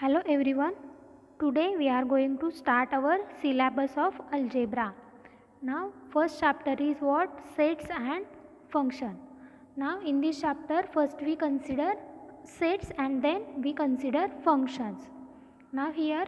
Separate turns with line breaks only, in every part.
Hello everyone. Today we are going to start our syllabus of algebra. Now first chapter is what? Sets and function. Now in this chapter first we consider sets and then we consider functions. Now here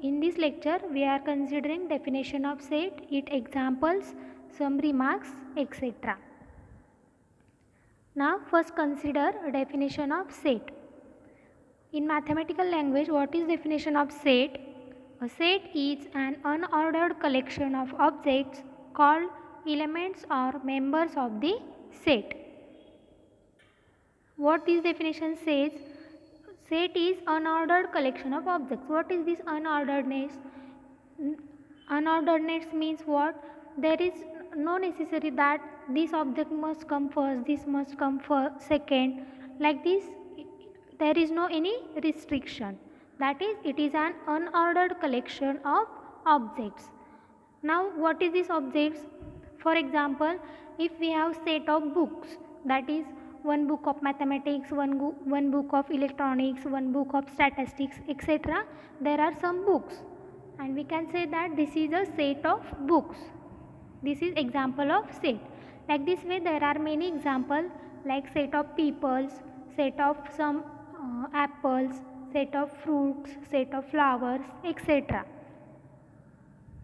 in this lecture we are considering definition of set, its examples, some remarks, etc. Now first consider definition of set. In mathematical language, what is definition of set? A set is an unordered collection of objects called elements or members of the set. What this definition says? Set is unordered collection of objects. What is this unorderedness? Unorderedness means what? There is no necessary that this object must come first, this must come second. Like this, there is no any restriction. That is, it is an unordered collection of objects. Now what is this objects? For example, if we have set of books, that is one book of mathematics, one book of electronics, one book of statistics, etc. There are some books and we can say that this is a set of books. This is example of set. Like this way there are many examples like set of peoples, set of some apples, set of fruits, set of flowers, etc.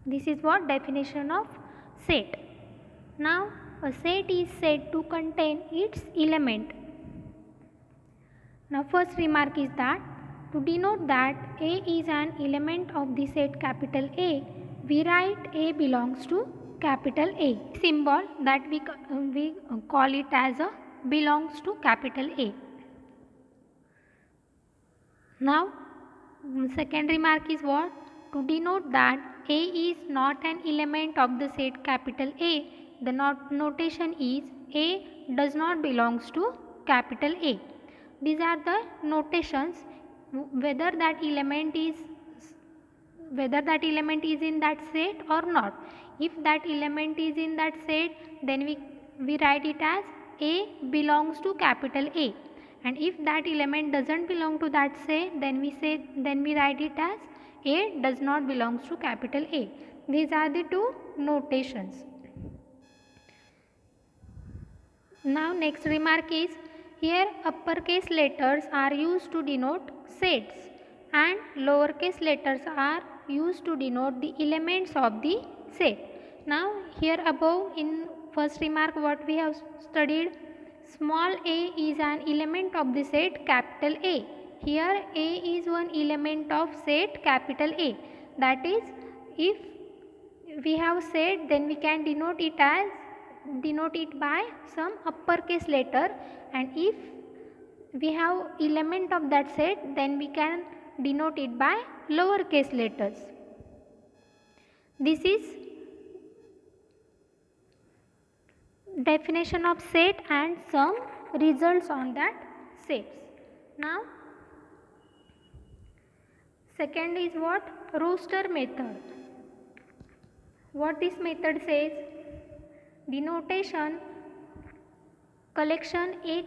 This is what definition of set. Now a set is said to contain its element. Now first remark is that to denote that A is an element of the set capital A, we write A belongs to capital A. Symbol that we call it as a belongs to capital A. Now second remark is what? To denote that A is not an element of the set capital A, the notation is A does not belongs to capital A. These are the notations whether that element is in that set or not. If that element is in that set, then we write it as A belongs to capital A. And if that element doesn't belong to that set, then we write it as A does not belongs to capital A. These are the two notations. Now next remark is, here uppercase letters are used to denote sets and lowercase letters are used to denote the elements of the set. Now here above in first remark what we have studied, small a is an element of the set capital A. Here A is one element of set capital A. That is, if we have set, then we can denote it by some uppercase letter, and if we have element of that set, then we can denote it by lowercase letters. This is definition of set and some results on that sets. Now second is what? Roster method. What this method says? The notation collection A,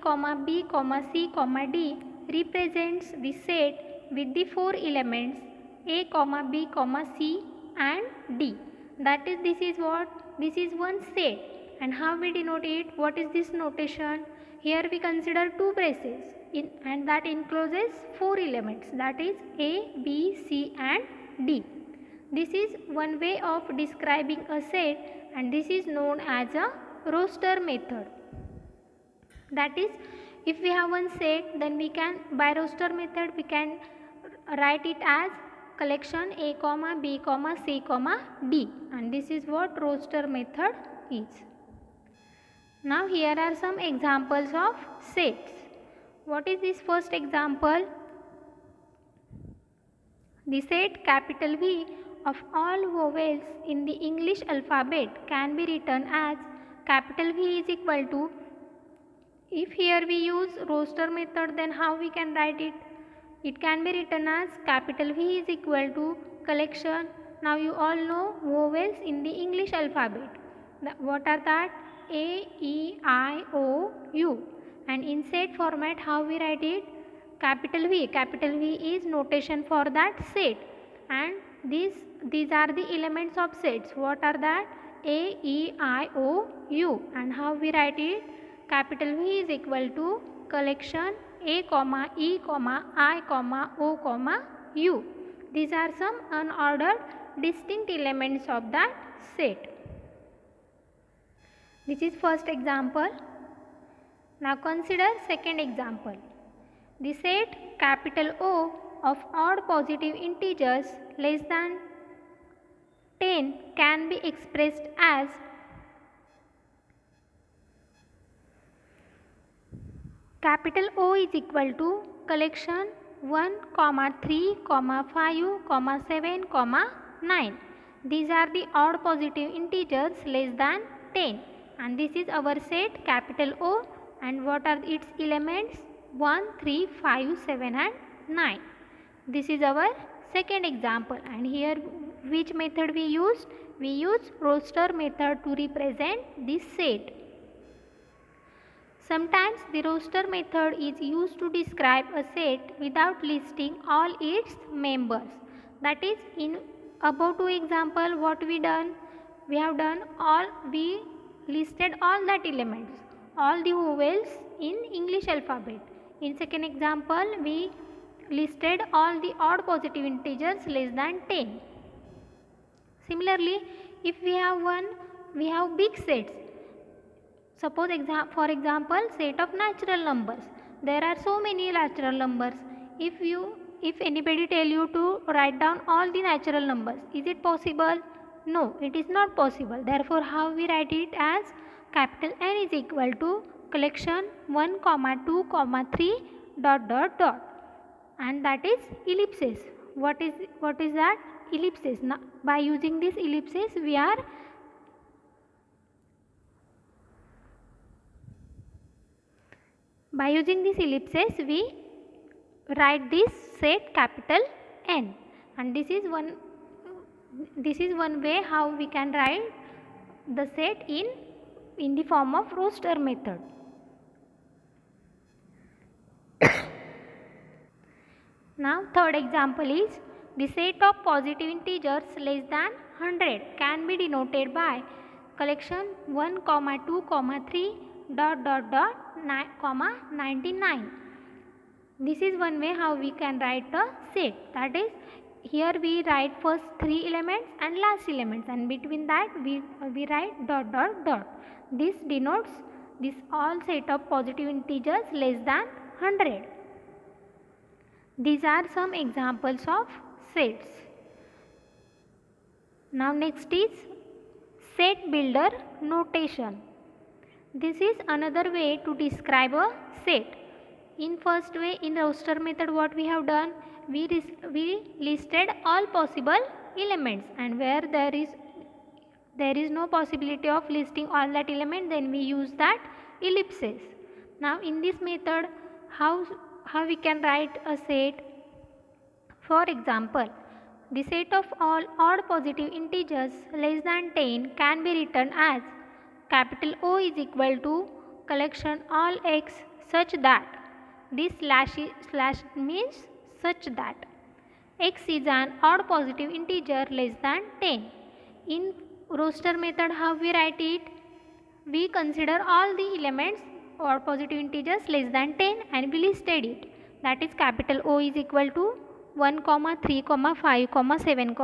B, C, D represents the set with the four elements A, B, C and D. That is, this is what? This is one set. And how we denote it? What is this notation? Here we consider two braces and that encloses four elements, that is A, B, C and D. This is one way of describing a set and this is known as a roster method. That is, if we have one set, then we can, by roster method, we can write it as collection A, B, C, D, and this is what roster method is. Now here are some examples of sets. What is this first example? The set capital V of all vowels in the English alphabet can be written as capital V is equal to, if here we use roster method, then how we can write it? It can be written as capital V is equal to collection. Now you all know vowels in the English alphabet. What are that? A, E, I, O, U. And in set format, how we write it? capital V. Capital V is notation for that set, and these are the elements of sets. What are that? A, E, I, O, U. And how we write it? Capital V is equal to collection A, comma, E, comma, I, comma, O, comma, U. These are some unordered distinct elements of that set. This is first example. Now consider second example. The set capital O of odd positive integers less than 10 can be expressed as capital O is equal to collection 1, 3, 5, 7, 9. These are the odd positive integers less than 10, and this is our set capital O. And what are its elements? 1, 3, 5, 7 and 9. This is our second example, and here which method we used? We use roster method to represent this set. Sometimes the roster method is used to describe a set without listing all its members. That is, in above two example, what we done? We listed all that elements, all the vowels in English alphabet. In second example, we listed all the odd positive integers less than 10. Similarly, if we have big sets. Suppose for example, set of natural numbers. There are so many natural numbers. If anybody tell you to write down all the natural numbers, is it possible? No, it is not possible. Therefore, how we write it? As capital N is equal to collection 1, 2, 3 ... and that is ellipses. What is that? Ellipses. Now, by using this ellipses, we write this set capital N, and this is one way how we can write the set in the form of roster method. Now third example is the set of positive integers less than 100 can be denoted by collection 1, 2, 3 ... 99. This is one way how we can write a set. That is, here we write first 3 elements and last elements, and between that we write ... This denotes this all set of positive integers less than 100. These are some examples of sets. Now next is set builder notation. This is another way to describe a set. In first way, in roster method, what we have done? We listed all possible elements, and where there is no possibility of listing all that element, then we use that ellipses. Now in this method, how we can write a set? For example, the set of all odd positive integers less than 10 can be written as capital O is equal to collection all x such that, this slash means such that x is an odd positive integer less than 10. In roster method, how we write it? We consider all the elements or positive integers less than 10 and we listed it. That is, capital O is equal to 1, 3, 5, 7,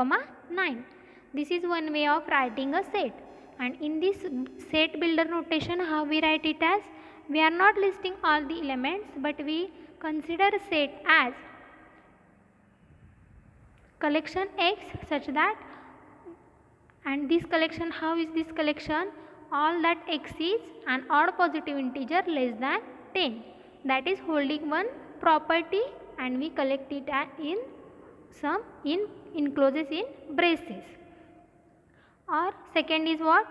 9. This is one way of writing a set. And in this set builder notation, how we write it? As we are not listing all the elements, but we consider set as collection x such that, and this collection, how is this collection? All that x is an odd positive integer less than 10. That is holding one property, and we collect it in encloses in braces. Or second is what?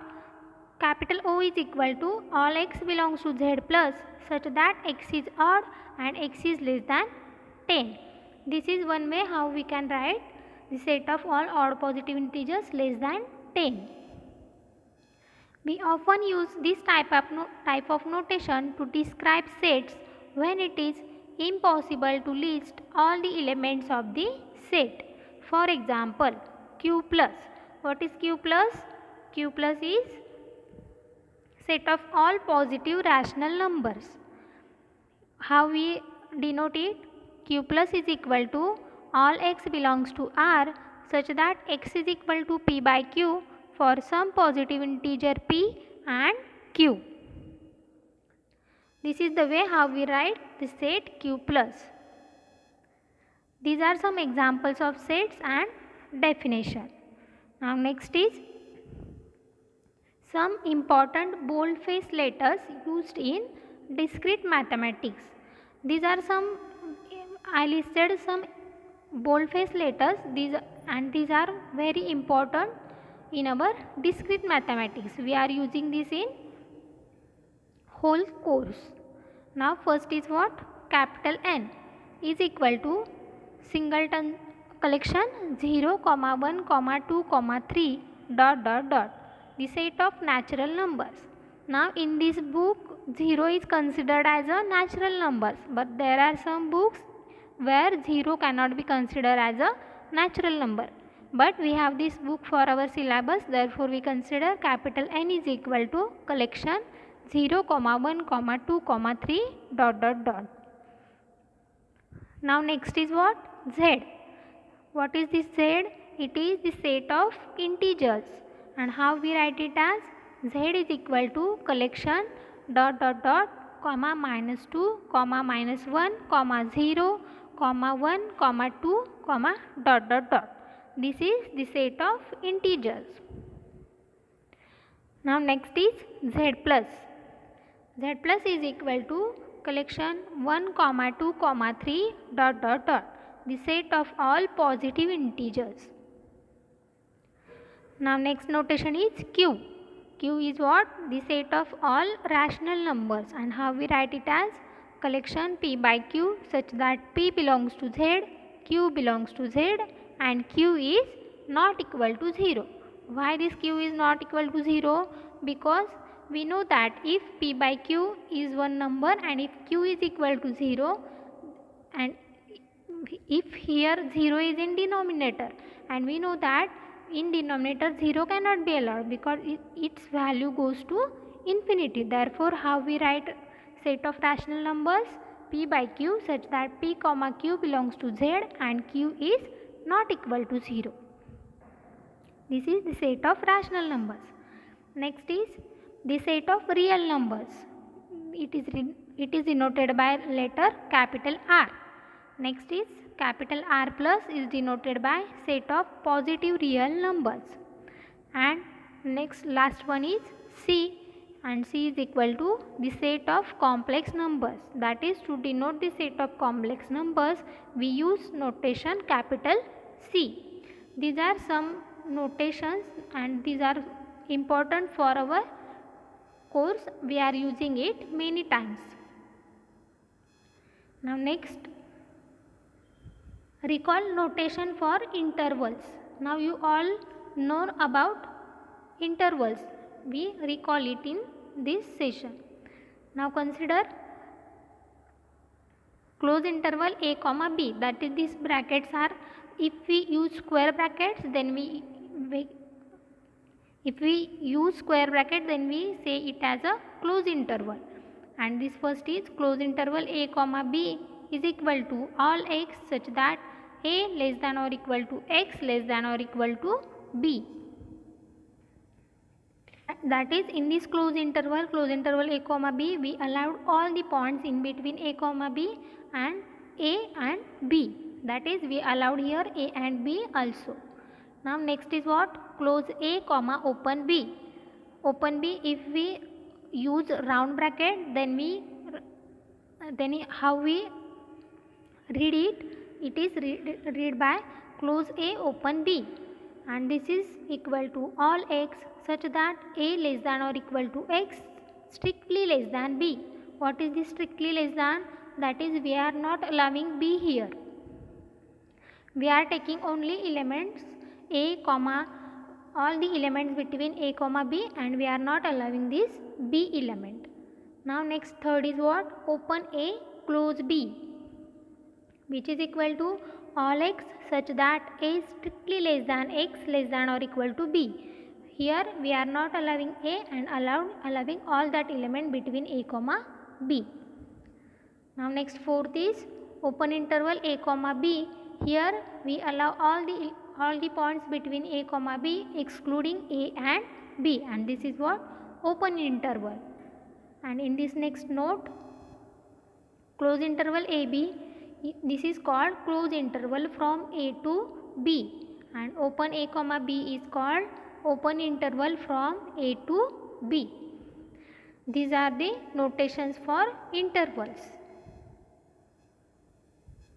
Capital O is equal to all x belongs to z plus such that x is odd and x is less than 10. This is one way how we can write the set of all odd positive integers less than 10. We often use this type of notation to describe sets when it is impossible to list all the elements of the set. For example, Q plus. What is Q plus? Q plus is set of all positive rational numbers. How we denote it? Q plus is equal to all x belongs to R such that x is equal to P by Q for some positive integer P and Q. This is the way how we write the set Q plus. These are some examples of sets and definition. Now next is some important boldface letters used in discrete mathematics. These are some, I listed some boldface letters, these are very important in our discrete mathematics. We are using this in whole course. Now first is what? Capital N is equal to singleton collection 0, 1, 2, 3 ... the set of natural numbers. Now in this book 0 is considered as a natural numbers, but there are some books where 0 cannot be considered as a natural number. But we have this book for our syllabus, therefore we consider capital N is equal to collection 0, 1, 2, 3 ... Now next is what? Z. What is this Z? It is the set of integers. And how we write it as? Z is equal to collection ... comma -2, comma -1, comma 0, comma 1, comma 2, comma ... This is the set of integers. Now next is Z plus. Z plus is equal to collection 1, 2, 3 ... the set of all positive integers. Now next notation is Q. Q is what? The set of all rational numbers, and how we write it as collection P by Q such that P belongs to Z, Q belongs to Z, and Q is not equal to 0. Why this Q is not equal to 0? Because we know that if P by Q is one number and if Q is equal to 0, and if here 0 is in denominator, and we know that in denominator 0 cannot be allowed because its value goes to infinity. Therefore how we write set of rational numbers P by Q such that P comma Q belongs to Z and Q is not equal to 0. This is the set of rational numbers. Next is the set of real numbers. It is denoted by letter capital R. Next is capital R plus is denoted by set of positive real numbers. And next last one is C, and C is equal to the set of complex numbers. That is, to denote the set of complex numbers we use notation capital C. These are some notations and these are important for our course. We are using it many times. Now next, recall notation for intervals. Now you all know about intervals. We recall it in this session. Now consider close interval a comma b, that is these brackets are, if we use square brackets then we say it as a close interval. And this first is close interval a comma b is equal to all x such that a less than or equal to x less than or equal to b. That is, in this close interval a comma b, we allowed all the points in between a comma b and a and b. That is, we allowed here a and b also. Now next is what? Close a comma open b. Open b, if we use round bracket then how we read it? It is read by close a open b, and this is equal to all x such that a less than or equal to x strictly less than b. What is this strictly less than? That is, we are not allowing b here. We are taking only elements a comma, all the elements between a comma b, and we are not allowing this b element. Now next, third is what? Open a close b. which is equal to all x such that a is strictly less than x less than or equal to b. Here we are not allowing a and allowing all that element between a comma b. Now next fourth is open interval a comma b. Here we allow all the points between a comma b excluding a and b, and this is what open interval. And in this next note, close interval ab, this is called close interval from a to b, and open a comma b is called open interval from a to b. These are the notations for intervals.